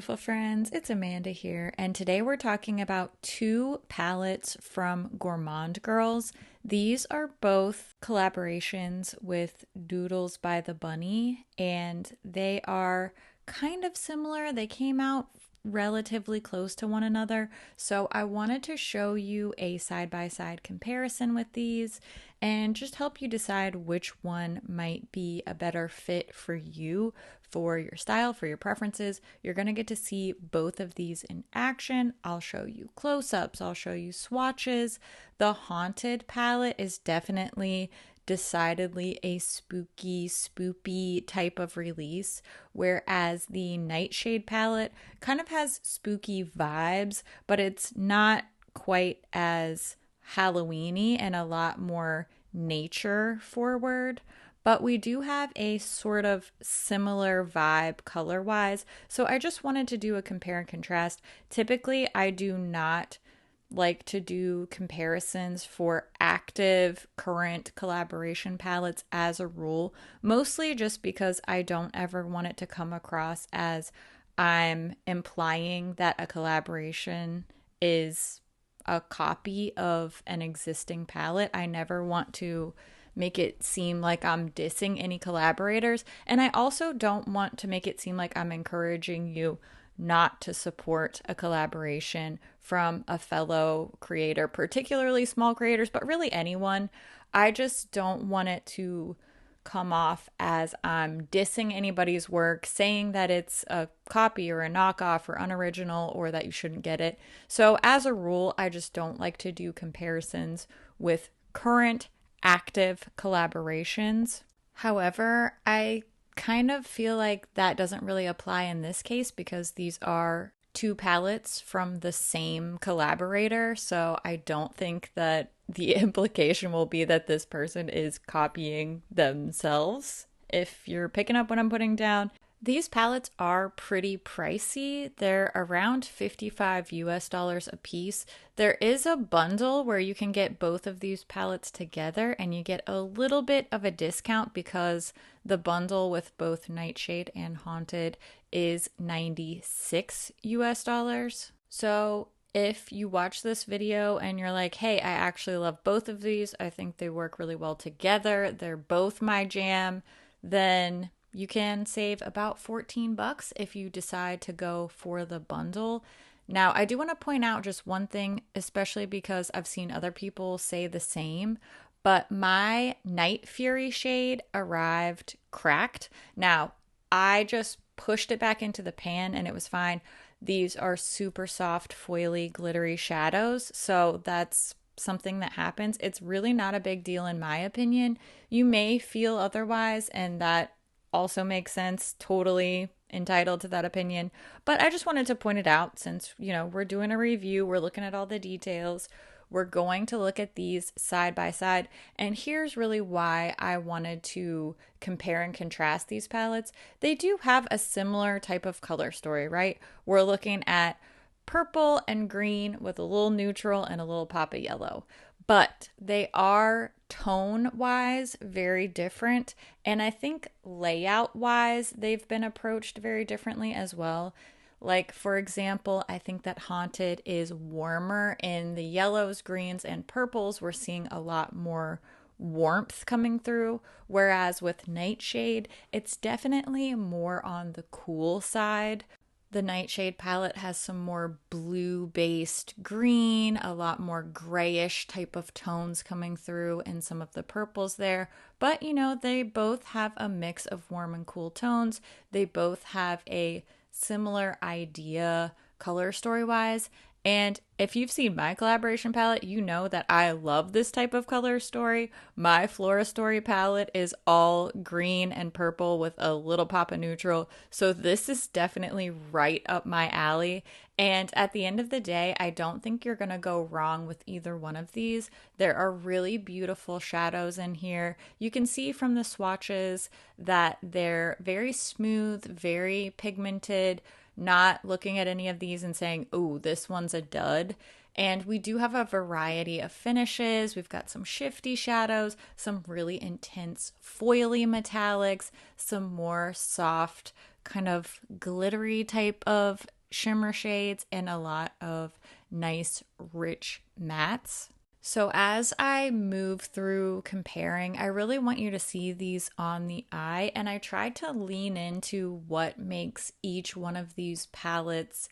beautiful friends. It's Amanda here, and today we're talking about two palettes from Gourmande Girls. These are both collaborations with Doodles by the Bunny, and they are kind of similar. They came out relatively close to one another, so I wanted to show you a side-by-side comparison with these and just help you decide which one might be a better fit for you, for your style, for your preferences. You're going to get to see both of these in action. I'll show you close-ups, I'll show you swatches. The Haunted palette is decidedly a spooky, spoopy type of release, whereas the Nightshade palette kind of has spooky vibes, but it's not quite as Halloween-y and a lot more nature forward. But we do have a sort of similar vibe color-wise, so I just wanted to do a compare and contrast. Typically, I do not like to do comparisons for active current collaboration palettes as a rule, mostly just because I don't ever want it to come across as I'm implying that a collaboration is a copy of an existing palette. I never want to make it seem like I'm dissing any collaborators, and I also don't want to make it seem like I'm encouraging you not to support a collaboration from a fellow creator, particularly small creators, but really anyone. I just don't want it to come off as I'm dissing anybody's work, saying that it's a copy or a knockoff or unoriginal or that you shouldn't get it. So as a rule, I just don't like to do comparisons with current active collaborations. However, I kind of feel like that doesn't really apply in this case because these are two palettes from the same collaborator. So I don't think that the implication will be that this person is copying themselves. If you're picking up what I'm putting down, these palettes are pretty pricey. They're around $55 a piece. There is a bundle where you can get both of these palettes together and you get a little bit of a discount because the bundle with both Nightshade and Haunted is $96. So if you watch this video and you're like, hey, I actually love both of these, I think they work really well together, they're both my jam, then you can save about $14 if you decide to go for the bundle. Now, I do want to point out just one thing, especially because I've seen other people say the same, but my Night Fury shade arrived cracked. Now, I just pushed it back into the pan and it was fine. These are super soft, foily, glittery shadows, so that's something that happens. It's really not a big deal in my opinion. You may feel otherwise, and that also makes sense, totally entitled to that opinion. But I just wanted to point it out since, we're doing a review, we're looking at all the details, we're going to look at these side by side. And here's really why I wanted to compare and contrast these palettes. They do have a similar type of color story, right? We're looking at purple and green with a little neutral and a little pop of yellow. But they are tone-wise very different, and I think layout-wise they've been approached very differently as well. Like, for example, I think that Haunted is warmer in the yellows, greens, and purples. We're seeing a lot more warmth coming through, whereas with Nightshade, it's definitely more on the cool side. The Nightshade palette has some more blue-based green, a lot more grayish type of tones coming through in some of the purples there. But, they both have a mix of warm and cool tones. They both have a similar idea color story-wise. And if you've seen my collaboration palette, you know that I love this type of color story. My Flora Story palette is all green and purple with a little pop of neutral. So this is definitely right up my alley. And at the end of the day, I don't think you're going to go wrong with either one of these. There are really beautiful shadows in here. You can see from the swatches that they're very smooth, very pigmented. Not looking at any of these and saying, oh, this one's a dud. And we do have a variety of finishes. We've got some shifty shadows, some really intense foily metallics, some more soft kind of glittery type of shimmer shades and a lot of nice rich mattes. So as I move through comparing, I really want you to see these on the eye, and I tried to lean into what makes each one of these palettes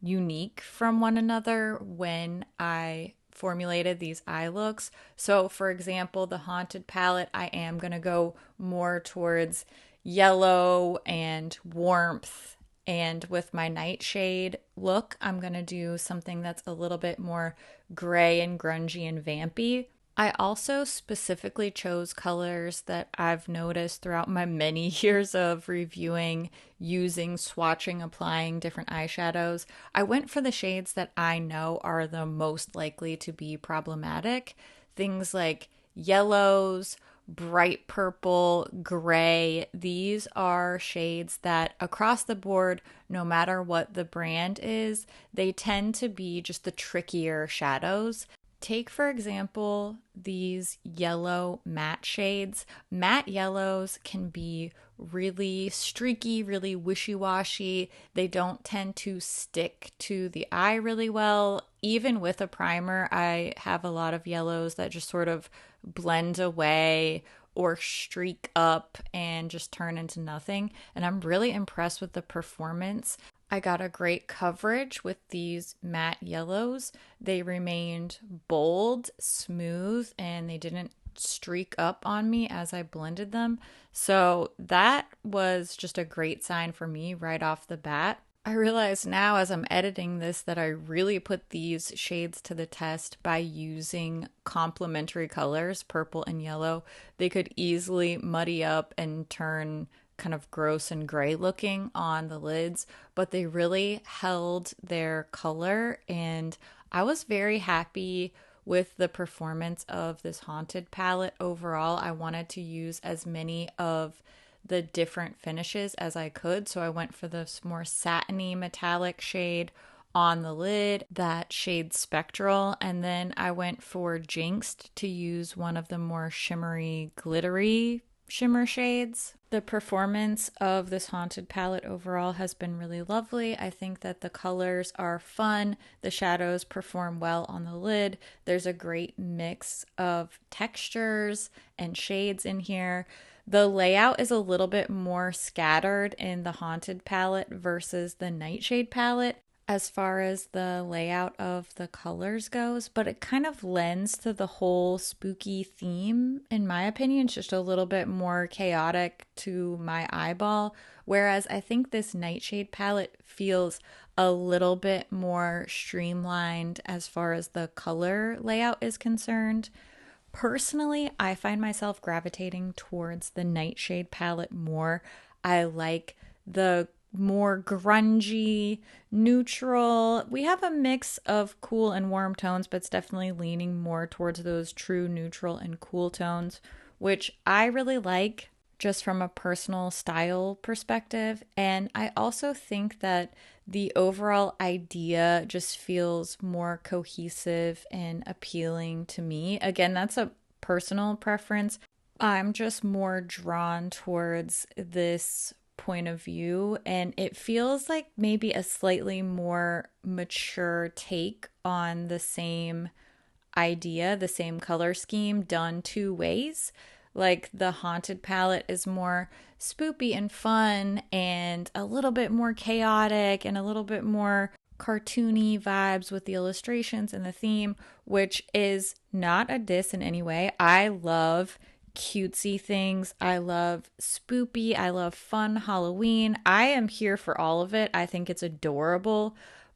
unique from one another when I formulated these eye looks. So for example, the Haunted palette, I am going to go more towards yellow and warmth. And with my Nightshade look, I'm going to do something that's a little bit more gray and grungy and vampy. I also specifically chose colors that I've noticed throughout my many years of reviewing, using, swatching, applying different eyeshadows. I went for the shades that I know are the most likely to be problematic. Things like yellows, bright purple, gray. These are shades that across the board, no matter what the brand is, they tend to be just the trickier shadows. Take, for example, these yellow matte shades. Matte yellows can be really streaky, really wishy-washy. They don't tend to stick to the eye really well. Even with a primer, I have a lot of yellows that just sort of blend away or streak up and just turn into nothing. And I'm really impressed with the performance. I got a great coverage with these matte yellows. They remained bold, smooth, and they didn't streak up on me as I blended them. So that was just a great sign for me right off the bat. I realize now as I'm editing this that I really put these shades to the test by using complementary colors, purple and yellow. They could easily muddy up and turn kind of gross and gray looking on the lids, but they really held their color, and I was very happy with the performance of this Haunted palette overall. I wanted to use as many of the different finishes as I could, so I went for this more satiny metallic shade on the lid, that shade Spectral, and then I went for Jinxed to use one of the more shimmery, glittery shimmer shades. The performance of this Haunted palette overall has been really lovely. I think that the colors are fun. The shadows perform well on the lid. There's a great mix of textures and shades in here. The layout is a little bit more scattered in the Haunted palette versus the Nightshade palette as far as the layout of the colors goes, but it kind of lends to the whole spooky theme. In my opinion, it's just a little bit more chaotic to my eyeball, whereas I think this Nightshade palette feels a little bit more streamlined as far as the color layout is concerned. Personally, I find myself gravitating towards the Nightshade palette more. I like the more grungy, neutral. We have a mix of cool and warm tones, but it's definitely leaning more towards those true neutral and cool tones, which I really like just from a personal style perspective. And I also think that the overall idea just feels more cohesive and appealing to me. Again, that's a personal preference. I'm just more drawn towards this point of view, and it feels like maybe a slightly more mature take on the same idea, the same color scheme done two ways. Like the Haunted palette is more spoopy and fun and a little bit more chaotic and a little bit more cartoony vibes with the illustrations and the theme, which is not a diss in any way. I love cutesy things. I love spoopy. I love fun Halloween. I am here for all of it. I think it's adorable,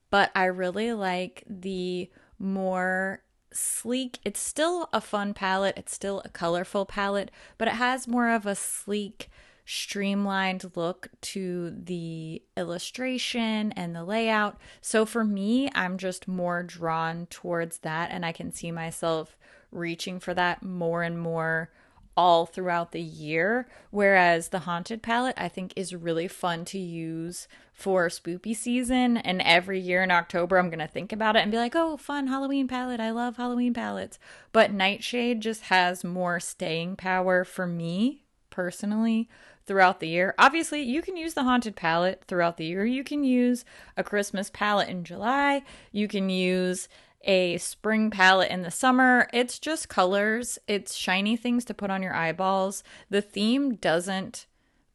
but I really like the more sleek. It's still a fun palette. It's still a colorful palette, but it has more of a sleek, streamlined look to the illustration and the layout. So for me, I'm just more drawn towards that, and I can see myself reaching for that more and more all throughout the year, whereas the Haunted palette I think is really fun to use for spoopy season, and every year in October I'm gonna think about it and be like, oh, fun Halloween palette, I love Halloween palettes. But Nightshade just has more staying power for me personally throughout the year. Obviously, you can use the Haunted palette throughout the year. You can use a Christmas palette in July. You can use a spring palette in the summer. It's just colors. It's shiny things to put on your eyeballs. The theme doesn't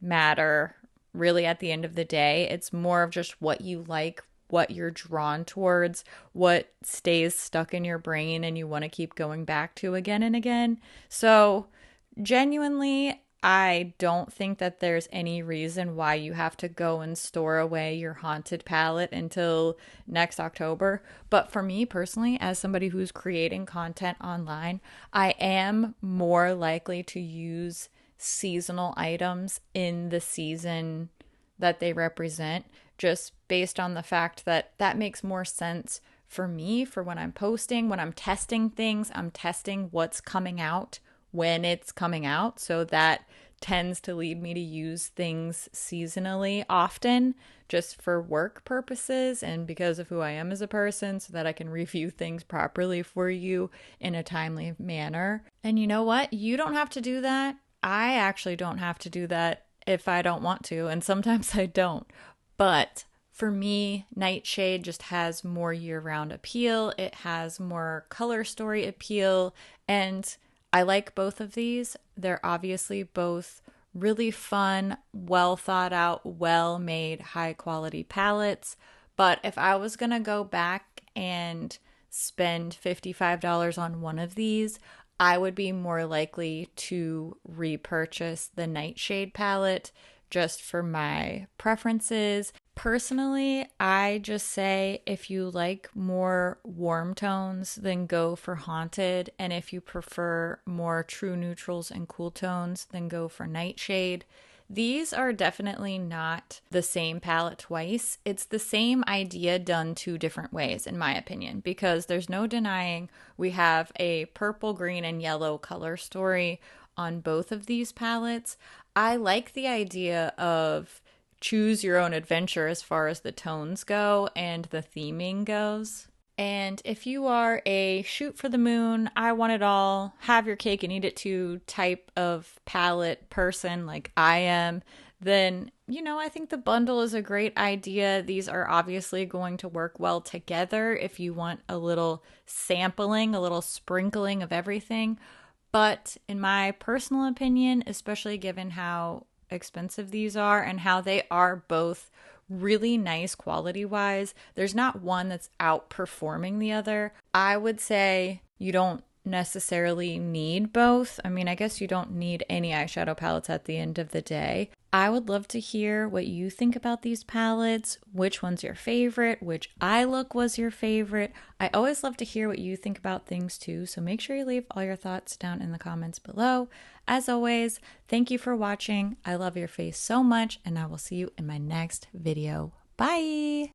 matter really at the end of the day. It's more of just what you like, what you're drawn towards, what stays stuck in your brain and you want to keep going back to again and again. So genuinely, I don't think that there's any reason why you have to go and store away your Haunted palette until next October. But for me personally, as somebody who's creating content online, I am more likely to use seasonal items in the season that they represent, just based on the fact that that makes more sense for me for when I'm posting, when I'm testing things. I'm testing what's coming out when it's coming out. So that tends to lead me to use things seasonally often, just for work purposes and because of who I am as a person, so that I can review things properly for you in a timely manner. And you know what? You don't have to do that. I actually don't have to do that if I don't want to, and sometimes I don't. But for me, Nightshade just has more year-round appeal. It has more color story appeal, and I like both of these. They're obviously both really fun, well thought out, well made, high quality palettes. But if I was going to go back and spend $55 on one of these, I would be more likely to repurchase the Nightshade palette just for my preferences. Personally, I just say if you like more warm tones, then go for Haunted. And if you prefer more true neutrals and cool tones, then go for Nightshade. These are definitely not the same palette twice. It's the same idea done two different ways, in my opinion, because there's no denying we have a purple, green, and yellow color story on both of these palettes. I like the idea of choose your own adventure as far as the tones go and the theming goes. And if you are a shoot for the moon, I want it all, have your cake and eat it too type of palette person like I am, then, I think the bundle is a great idea. These are obviously going to work well together if you want a little sampling, a little sprinkling of everything. But in my personal opinion, especially given how expensive these are and how they are both really nice quality wise, there's not one that's outperforming the other. I would say you don't necessarily need both. I mean, I guess you don't need any eyeshadow palettes at the end of the day. I would love to hear what you think about these palettes, which one's your favorite, which eye look was your favorite. I always love to hear what you think about things too, so make sure you leave all your thoughts down in the comments below. As always, thank you for watching. I love your face so much, and I will see you in my next video. Bye!